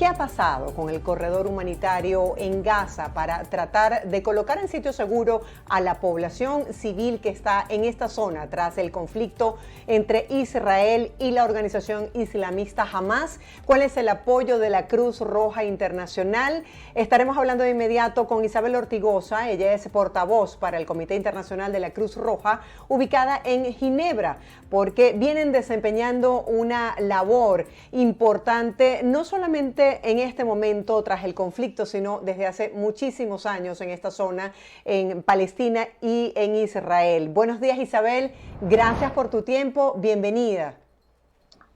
¿Qué ha pasado con el corredor humanitario en Gaza para tratar de colocar en sitio seguro a la población civil que está en esta zona tras el conflicto entre Israel y la organización islamista Hamas? ¿Cuál es el apoyo de la Cruz Roja Internacional? Estaremos hablando de inmediato con Isabel Ortigosa. Ella es portavoz para el Comité Internacional de la Cruz Roja, ubicada en Ginebra, porque vienen desempeñando una labor importante, no solamente en este momento tras el conflicto, sino desde hace muchísimos años en esta zona, en Palestina y en Israel. Buenos días, Isabel, gracias por tu tiempo, bienvenida.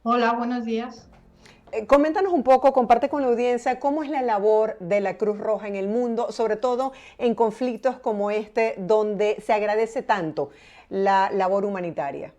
Hola, buenos días. Coméntanos un poco, comparte con la audiencia cómo es la labor de la Cruz Roja en el mundo, sobre todo en conflictos como este, donde se agradece tanto la labor humanitaria.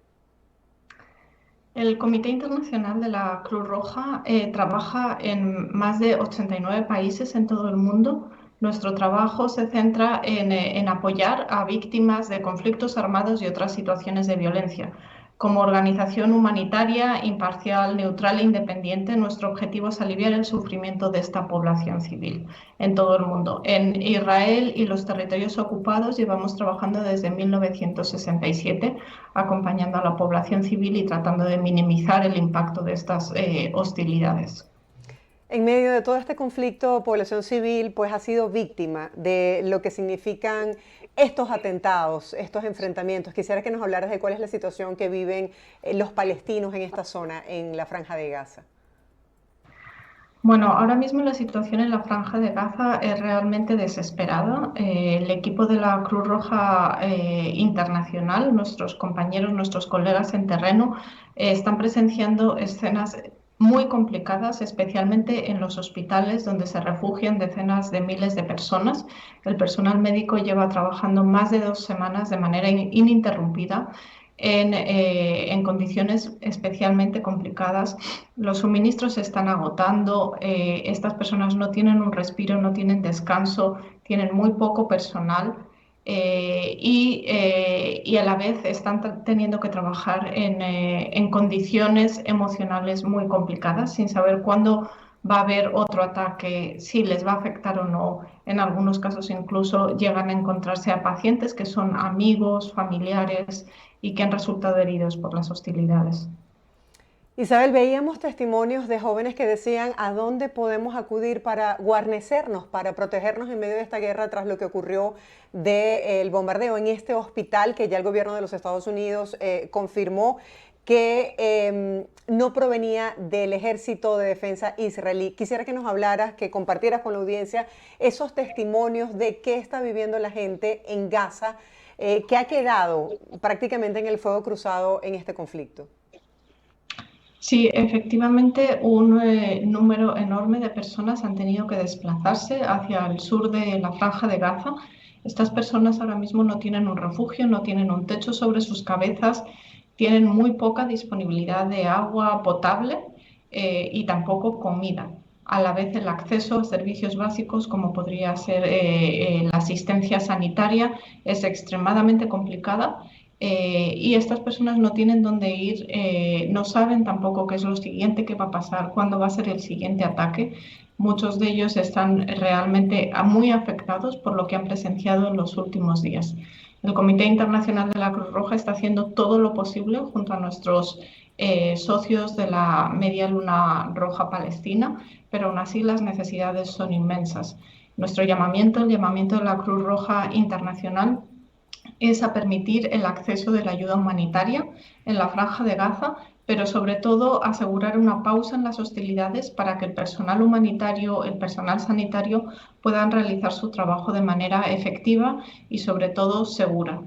El Comité Internacional de la Cruz Roja trabaja en más de 89 países en todo el mundo. Nuestro trabajo se centra en apoyar a víctimas de conflictos armados y otras situaciones de violencia. Como organización humanitaria, imparcial, neutral e independiente, nuestro objetivo es aliviar el sufrimiento de esta población civil en todo el mundo. En Israel y los territorios ocupados llevamos trabajando desde 1967, acompañando a la población civil y tratando de minimizar el impacto de estas hostilidades. En medio de todo este conflicto, población civil pues ha sido víctima de lo que significan estos atentados, estos enfrentamientos. Quisiera que nos hablaras de cuál es la situación que viven los palestinos en esta zona, en la Franja de Gaza. Bueno, ahora mismo la situación en la Franja de Gaza es realmente desesperada. El equipo de la Cruz Roja Internacional, nuestros compañeros, nuestros colegas en terreno, están presenciando escenas muy complicadas, especialmente en los hospitales donde se refugian decenas de miles de personas. El personal médico lleva trabajando más de 2 semanas de manera ininterrumpida en condiciones especialmente complicadas. Los suministros se están agotando, estas personas no tienen un respiro, no tienen descanso, tienen muy poco personal. Y a la vez están teniendo que trabajar en condiciones emocionales muy complicadas, sin saber cuándo va a haber otro ataque, si les va a afectar o no. En algunos casos incluso llegan a encontrarse a pacientes que son amigos, familiares y que han resultado heridos por las hostilidades. Isabel, veíamos testimonios de jóvenes que decían a dónde podemos acudir para guarnecernos, para protegernos en medio de esta guerra tras lo que ocurrió del bombardeo en este hospital que ya el gobierno de los Estados Unidos confirmó que no provenía del Ejército de Defensa israelí. Quisiera que nos hablaras, que compartieras con la audiencia esos testimonios de qué está viviendo la gente en Gaza, que ha quedado prácticamente en el fuego cruzado en este conflicto. Sí, efectivamente, un número enorme de personas han tenido que desplazarse hacia el sur de la Franja de Gaza. Estas personas ahora mismo no tienen un refugio, no tienen un techo sobre sus cabezas, tienen muy poca disponibilidad de agua potable y tampoco comida. A la vez, el acceso a servicios básicos, como podría ser la asistencia sanitaria, es extremadamente complicada. Y estas personas no tienen dónde ir, no saben tampoco qué es lo siguiente que va a pasar, cuándo va a ser el siguiente ataque. Muchos de ellos están realmente muy afectados por lo que han presenciado en los últimos días. El Comité Internacional de la Cruz Roja está haciendo todo lo posible junto a nuestros socios de la Media Luna Roja Palestina, pero aún así las necesidades son inmensas. Nuestro llamamiento, el llamamiento de la Cruz Roja Internacional, es a permitir el acceso de la ayuda humanitaria en la Franja de Gaza, pero sobre todo asegurar una pausa en las hostilidades para que el personal humanitario, el personal sanitario puedan realizar su trabajo de manera efectiva y sobre todo segura.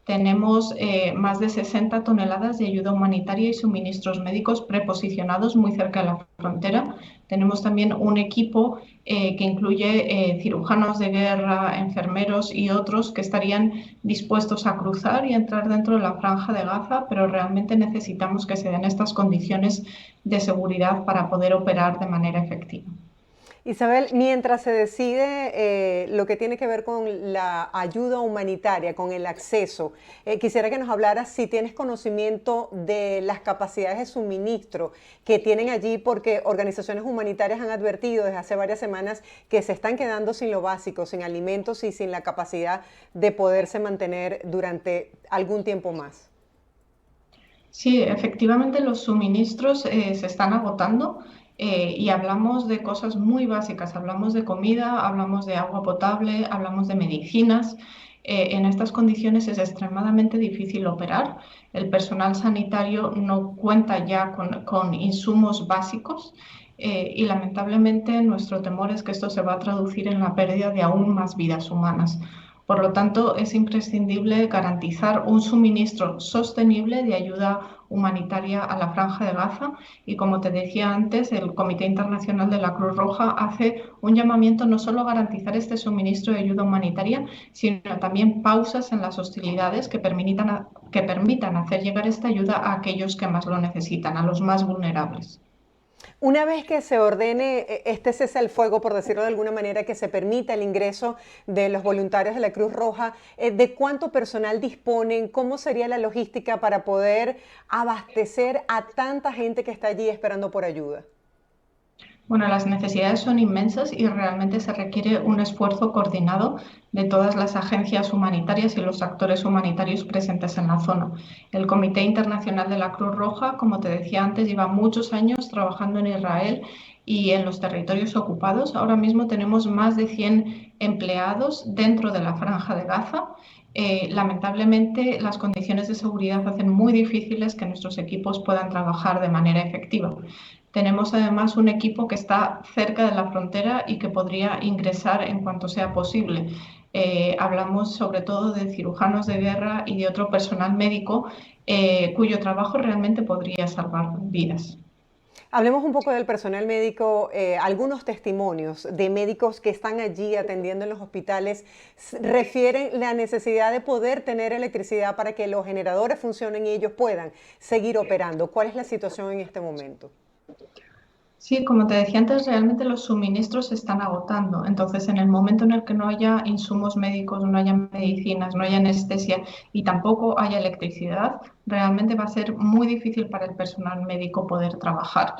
Tenemos más de 60 toneladas de ayuda humanitaria y suministros médicos preposicionados muy cerca de la frontera. Tenemos también un equipo que incluye cirujanos de guerra, enfermeros y otros que estarían dispuestos a cruzar y entrar dentro de la Franja de Gaza, pero realmente necesitamos que se den estas condiciones de seguridad para poder operar de manera efectiva. Isabel, mientras se decide lo que tiene que ver con la ayuda humanitaria, con el acceso, quisiera que nos hablaras si tienes conocimiento de las capacidades de suministro que tienen allí, porque organizaciones humanitarias han advertido desde hace varias semanas que se están quedando sin lo básico, sin alimentos y sin la capacidad de poderse mantener durante algún tiempo más. Sí, efectivamente los suministros se están agotando y hablamos de cosas muy básicas. Hablamos de comida, hablamos de agua potable, hablamos de medicinas. En estas condiciones es extremadamente difícil operar. El personal sanitario no cuenta ya con insumos básicos y lamentablemente nuestro temor es que esto se va a traducir en la pérdida de aún más vidas humanas. Por lo tanto, es imprescindible garantizar un suministro sostenible de ayuda humanitaria a la Franja de Gaza y, como te decía antes, el Comité Internacional de la Cruz Roja hace un llamamiento no solo a garantizar este suministro de ayuda humanitaria, sino también pausas en las hostilidades que permitan hacer llegar esta ayuda a aquellos que más lo necesitan, a los más vulnerables. Una vez que se ordene este cese al fuego, por decirlo de alguna manera, que se permita el ingreso de los voluntarios de la Cruz Roja, ¿de cuánto personal disponen? ¿Cómo sería la logística para poder abastecer a tanta gente que está allí esperando por ayuda? Bueno, las necesidades son inmensas y realmente se requiere un esfuerzo coordinado de todas las agencias humanitarias y los actores humanitarios presentes en la zona. El Comité Internacional de la Cruz Roja, como te decía antes, lleva muchos años trabajando en Israel y en los territorios ocupados. Ahora mismo tenemos más de 100 empleados dentro de la Franja de Gaza. Lamentablemente, las condiciones de seguridad hacen muy difíciles que nuestros equipos puedan trabajar de manera efectiva. Tenemos además un equipo que está cerca de la frontera y que podría ingresar en cuanto sea posible. Hablamos sobre todo de cirujanos de guerra y de otro personal médico cuyo trabajo realmente podría salvar vidas. Hablemos un poco del personal médico. Algunos testimonios de médicos que están allí atendiendo en los hospitales refieren la necesidad de poder tener electricidad para que los generadores funcionen y ellos puedan seguir operando. ¿Cuál es la situación en este momento? Sí, como te decía antes, realmente los suministros se están agotando. Entonces, en el momento en el que no haya insumos médicos, no haya medicinas, no haya anestesia y tampoco haya electricidad, realmente va a ser muy difícil para el personal médico poder trabajar.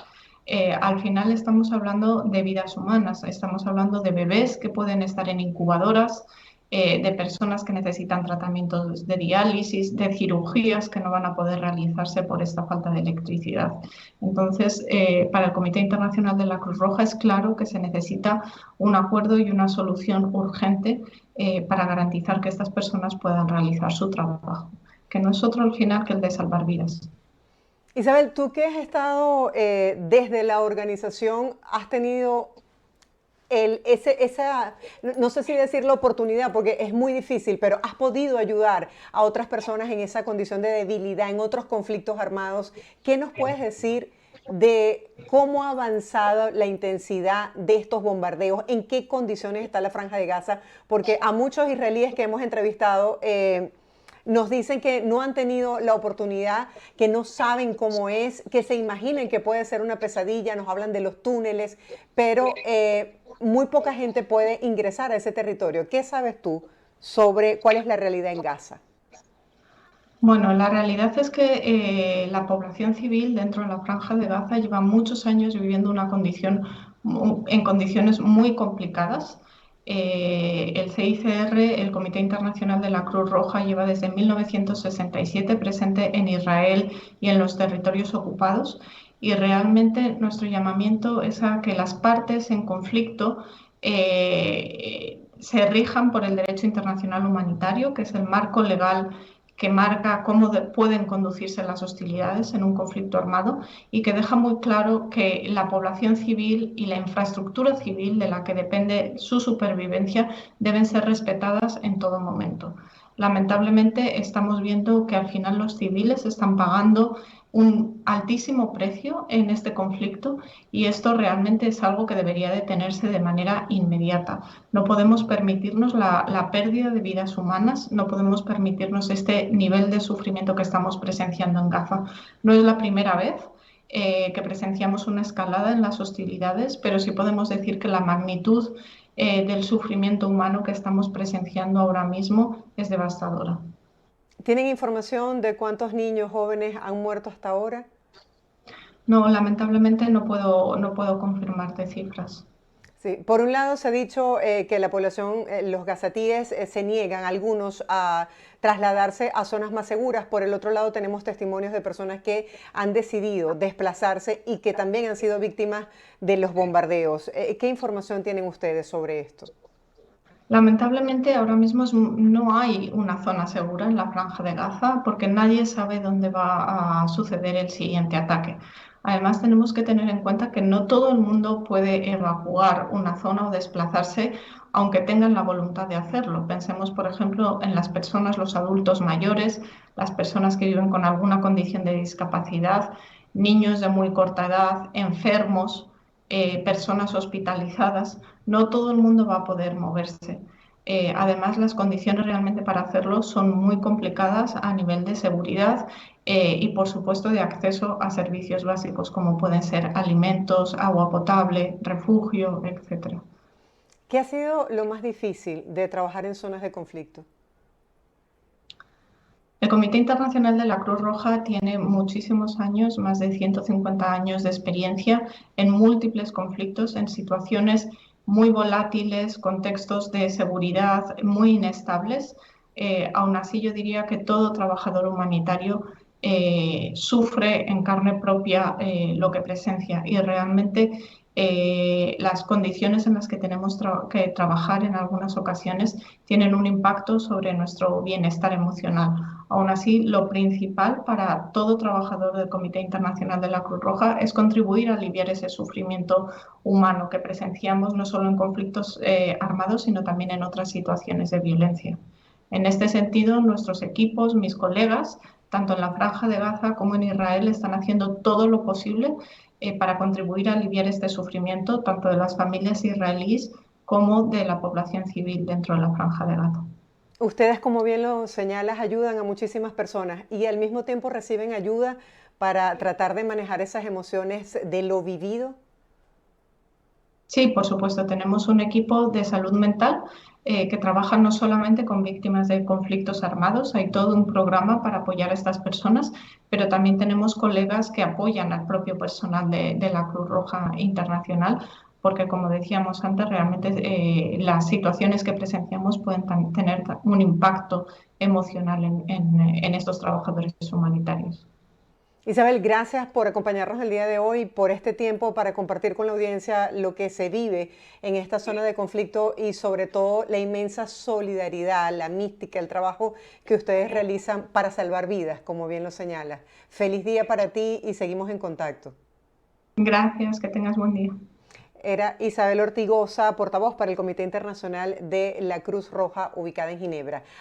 Al final estamos hablando de vidas humanas, estamos hablando de bebés que pueden estar en incubadoras, de personas que necesitan tratamientos de diálisis, de cirugías que no van a poder realizarse por esta falta de electricidad. Entonces, para el Comité Internacional de la Cruz Roja es claro que se necesita un acuerdo y una solución urgente para garantizar que estas personas puedan realizar su trabajo, que no es otro al final que el de salvar vidas. Isabel, tú que has estado desde la organización, has tenido no sé si decir la oportunidad, porque es muy difícil, pero has podido ayudar a otras personas en esa condición de debilidad, en otros conflictos armados. ¿Qué nos puedes decir de cómo ha avanzado la intensidad de estos bombardeos? ¿En qué condiciones está la Franja de Gaza? Porque a muchos israelíes que hemos entrevistado nos dicen que no han tenido la oportunidad, que no saben cómo es, que se imaginen que puede ser una pesadilla, nos hablan de los túneles, pero muy poca gente puede ingresar a ese territorio. ¿Qué sabes tú sobre cuál es la realidad en Gaza? Bueno, la realidad es que la población civil dentro de la Franja de Gaza lleva muchos años viviendo en condiciones muy complicadas. El CICR, el Comité Internacional de la Cruz Roja, lleva desde 1967 presente en Israel y en los territorios ocupados y realmente nuestro llamamiento es a que las partes en conflicto se rijan por el derecho internacional humanitario, que es el marco legal que marca cómo pueden conducirse las hostilidades en un conflicto armado y que deja muy claro que la población civil y la infraestructura civil de la que depende su supervivencia deben ser respetadas en todo momento. Lamentablemente estamos viendo que al final los civiles están pagando un altísimo precio en este conflicto y esto realmente es algo que debería detenerse de manera inmediata. No podemos permitirnos la pérdida de vidas humanas, no podemos permitirnos este nivel de sufrimiento que estamos presenciando en Gaza. No es la primera vez. que presenciamos una escalada en las hostilidades, pero sí podemos decir que la magnitud del sufrimiento humano que estamos presenciando ahora mismo es devastadora. ¿Tienen información de cuántos niños jóvenes han muerto hasta ahora? No, lamentablemente no puedo confirmarte cifras. Sí, por un lado se ha dicho que la población, los gazatíes, se niegan algunos a trasladarse a zonas más seguras. Por el otro lado tenemos testimonios de personas que han decidido desplazarse y que también han sido víctimas de los bombardeos. ¿Qué información tienen ustedes sobre esto? Lamentablemente ahora mismo no hay una zona segura en la Franja de Gaza porque nadie sabe dónde va a suceder el siguiente ataque. Además, tenemos que tener en cuenta que no todo el mundo puede evacuar una zona o desplazarse aunque tengan la voluntad de hacerlo. Pensemos, por ejemplo, en las personas, los adultos mayores, las personas que viven con alguna condición de discapacidad, niños de muy corta edad, enfermos, personas hospitalizadas. No todo el mundo va a poder moverse. Además, las condiciones realmente para hacerlo son muy complicadas a nivel de seguridad y, por supuesto, de acceso a servicios básicos como pueden ser alimentos, agua potable, refugio, etcétera. ¿Qué ha sido lo más difícil de trabajar en zonas de conflicto? El Comité Internacional de la Cruz Roja tiene muchísimos años, más de 150 años de experiencia en múltiples conflictos, en situaciones muy volátiles, contextos de seguridad muy inestables. Aún así, yo diría que todo trabajador humanitario sufre en carne propia lo que presencia y realmente las condiciones en las que tenemos que trabajar en algunas ocasiones tienen un impacto sobre nuestro bienestar emocional. Aún así, lo principal para todo trabajador del Comité Internacional de la Cruz Roja es contribuir a aliviar ese sufrimiento humano que presenciamos no solo en conflictos armados, sino también en otras situaciones de violencia. En este sentido, nuestros equipos, mis colegas, tanto en la Franja de Gaza como en Israel, están haciendo todo lo posible para contribuir a aliviar este sufrimiento, tanto de las familias israelíes como de la población civil dentro de la Franja de Gaza. Ustedes, como bien lo señalas, ayudan a muchísimas personas y al mismo tiempo reciben ayuda para tratar de manejar esas emociones de lo vivido. Sí, por supuesto, tenemos un equipo de salud mental que trabaja no solamente con víctimas de conflictos armados, hay todo un programa para apoyar a estas personas, pero también tenemos colegas que apoyan al propio personal de la Cruz Roja Internacional, porque como decíamos antes, realmente las situaciones que presenciamos pueden tener un impacto emocional en estos trabajadores humanitarios. Isabel, gracias por acompañarnos el día de hoy, por este tiempo para compartir con la audiencia lo que se vive en esta zona de conflicto y sobre todo la inmensa solidaridad, la mística, el trabajo que ustedes realizan para salvar vidas, como bien lo señala. Feliz día para ti y seguimos en contacto. Gracias, que tengas buen día. Era Isabel Ortigosa, portavoz para el Comité Internacional de la Cruz Roja ubicada en Ginebra.